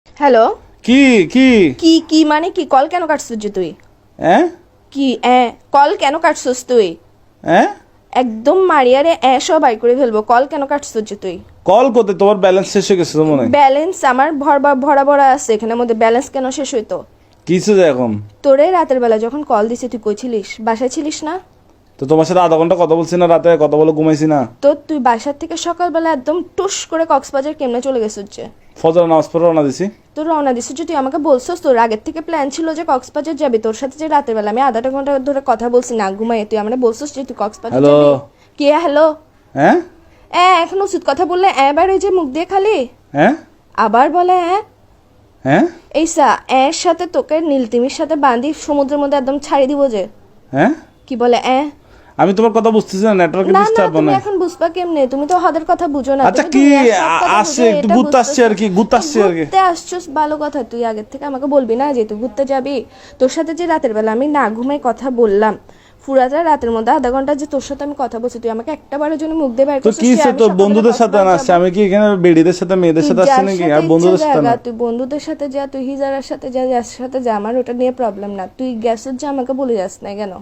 Hello. কি কি কি কি মানে কি? কল কেন কাটছিস যে তুই? হ্যাঁ কি কল কেন কাটছিস তুই? হ্যাঁ একদম মারিয়ারে সব বাই করে ফেলবো। কল কেন কাটছিস যে তুই? কল করতে তোমার ব্যালেন্স শেষ হয়ে গেছে তো মনে হয়। ব্যালেন্স আমার ভরা ভরা আছে, এখানের মধ্যে ব্যালেন্স কেন শেষ হইতো? কিসে যায় এখন? তোরে রাতের বেলা যখন কল দিছি তুই কই ছিলিস? বাসায় ছিলিস না? তো তোমার সাথে আধা ঘন্টা কথা বলছি না, রাতে কথা বলে ঘুমাইছি না। তো তুই বাসার থেকে সকালবেলা একদম টুস করে কক্সবাজার কেমনে চলে গেছিস যে? ফজর নামাজ পড়ে রওনা দিছি। তোর রওনা দিছিস যে, তুই আমাকে বলছিস তোর আগের থেকে প্ল্যান ছিল যে কক্সবাজার যাবি। তোর সাথে যে রাতের বেলা আমি আধা ঘন্টা ধরে কথা বলছি না ঘুমাই, তুই আমাকে বলছিস যে তুই কক্সবাজার হ্যালো। যাবি। কে হ্যালো? হ্যাঁ এখন উচিত কথা বললে এবার ওই যে মুখ দিয়ে খালি হ্যাঁ আবার বলে হ্যাঁ এইসা এর সাথে তোকে নীলতিমির সাথে বাঁধি সমুদ্রের মধ্যে একদম ছাড়ি দিব যে। হ্যাঁ কি বলে আমি তোমার কথা বুঝতেছি না, নেটওয়ার্কে না না, ডিস্টার্ব তুমি না। এখন বুঝবা কেমনে? তুমি তো হাদের কথা বুঝো না। আচ্ছা তুমি কি দুনিয়ার সব কথা আসছে, বুঝো, একটু এটা ঘুরতে আসছে আর কি, ঘুরতে আসছে আর কি। ঘুরতে আসছিস ভালো কথা, তুই আগের থেকে আমাকে বলবি না যে তুই ঘুরতে যাবি? তোর সাথে যে রাতের বেলা আমি না ঘুমাই কথা বললাম, পুরাটা রাতের মধ্যে আধা ঘন্টা যে তোর সাথে আমি কথা বলছি, তুই আমাকে একটা বারের জন্য মুখ দিয়ে বাইর তো করছিস কি যে আমি তোর সকালে বন্ধুদের সাথে কক্সবাজার না আসছে? যাবো? আমি কি এখানে বেডিদের সাথে মেয়েদের সাথে আসছি যার নাকি? সাথে আর বন্ধুদের ইচ্ছা সাথে না। যা, তুই বন্ধুদের সাথে যা, তুই হিজারার সাথে যা, যার সাথে যা, আমার ওটা নিয়ে প্রবলেম না। তুই গ্যাসের যা আমাকে বলে যাস না কেন?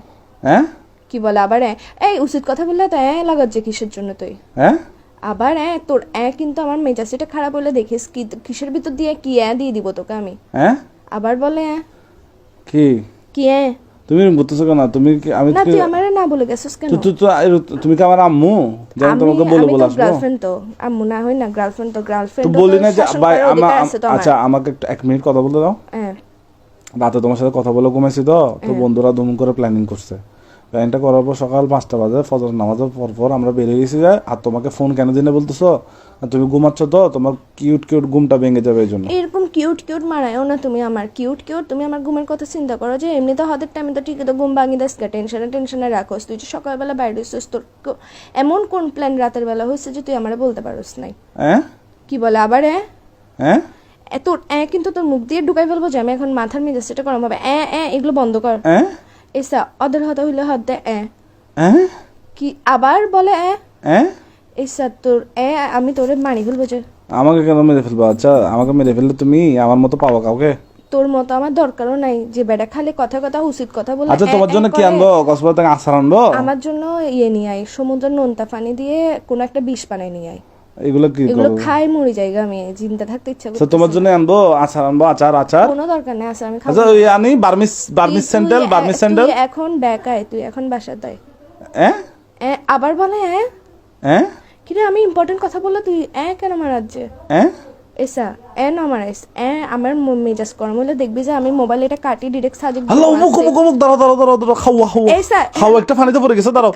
হ্যাঁ কি বলে আবার এই উচিত কথা বললে তো লাগাচ্ছে কিসের জন্য তুই? হ্যাঁ আবার তোর কিন্তু আমার মেজাজটা খারাপ হলে দেখিস কি কিসের ভিতর দিয়ে কি দিয়ে দিব তোকে আমি। হ্যাঁ আবার বলে কি কি তুমি বুঝতেছো কেন? তুমি কি আমি না, তুই আমারে না বলে গেছিস কেন? তুমি কি আমার আম্মু যে আমি তোমাকে বলে বলে আসবো? গার্লফ্রেন্ড তো আম্মু না হই না, গার্লফ্রেন্ড তো গার্লফ্রেন্ড তো বলি না যে ভাই আচ্ছা আমাকে একটা 1 মিনিট কথা বলতে দাও। রাতে তোমার সাথে কথা বলে ঘুমাইছি তো বন্ধুরা দুম করে প্ল্যানিং করছে। প্ল্যানিংটা করার পর সকাল 5টা বাজে ফজর নামাজের পর আমরা বেরিয়ে গেছি যায়। আর তোমাকে ফোন কেন দিনে বলতেছো? তুমি ঘুমাচ্ছ তো, তোমার কিউট কিউট ঘুমটা ভেঙে যাবে এই জন্য। এরকম কিউট কিউট মারায়ও না তুমি আমার। কিউট কিউট তুমি আমার ঘুমের কথা চিন্তা করো যে এমনি তো হাতের টাইমে তো ঠিকই তো ঘুম ভাঙি দেস টেনশনে রাখোস। তুই যে সকালবেলা বাইরে হইছিস, তোর এমন কোন প্ল্যান রাতের বেলা হয়েছে যে তুই আমারে বলতে পারোস নাই? হ্যাঁ কি বলে আবার হ্যাঁ তোর কিন্তু তোর মুখ দিয়ে ঢুকাই ফেলবো যে আমি এখন মাথার মেজাজ সেটা করাম হবে। এগুলো বন্ধ কর। এসা অদের হতা হইলে হাত দে কি আবার বলে এসা তোর আমি তোরে মারি ফেলবো যে। আমাকে কেন মেরে ফেলবো? আচ্ছা আমাকে মেরে ফেললে তুমি আমার মতো পাবো কাউকে? তোর মতো আমার দরকারও নাই যে বেটা খালি কথা উচিত কথা বলে। আচ্ছা তোমার জন্য কি আনবো? কক্সবাজার থেকে আচার আনবো? আমার জন্য নিয়ে আয়, সমুদ্রের নোনতা পানি দিয়ে কোন একটা বিষ বানাই নিয়ে আয়। এগুলো কি এগুলো খাই মরি জায়গা, আমি জিন্দা থাকতে ইচ্ছা করছে। তোমার জন্য আনবো আচার, আনবো আচার। কোনো দরকার নেই আচার, আমি খাবো। আচ্ছা ওই আনি বার্মিস স্যান্ডেল। তুই এখন বেকায়, তুই এখন বাসা দেয়। আবার বলে কিরে আমি ইম্পর্টেন্ট কথা বললে তুই কেন মারাচ্ছে? এসা না মারাইস। আমার মেজাজ গরম হলে দেখবি যে আমি মোবাইল এটা কাটি ডিরেক্ট সাজে। হ্যালো মুখ দাঁড়াও খাওয়া একটা পানিতে পড়ে গেছে, দাঁড়াও।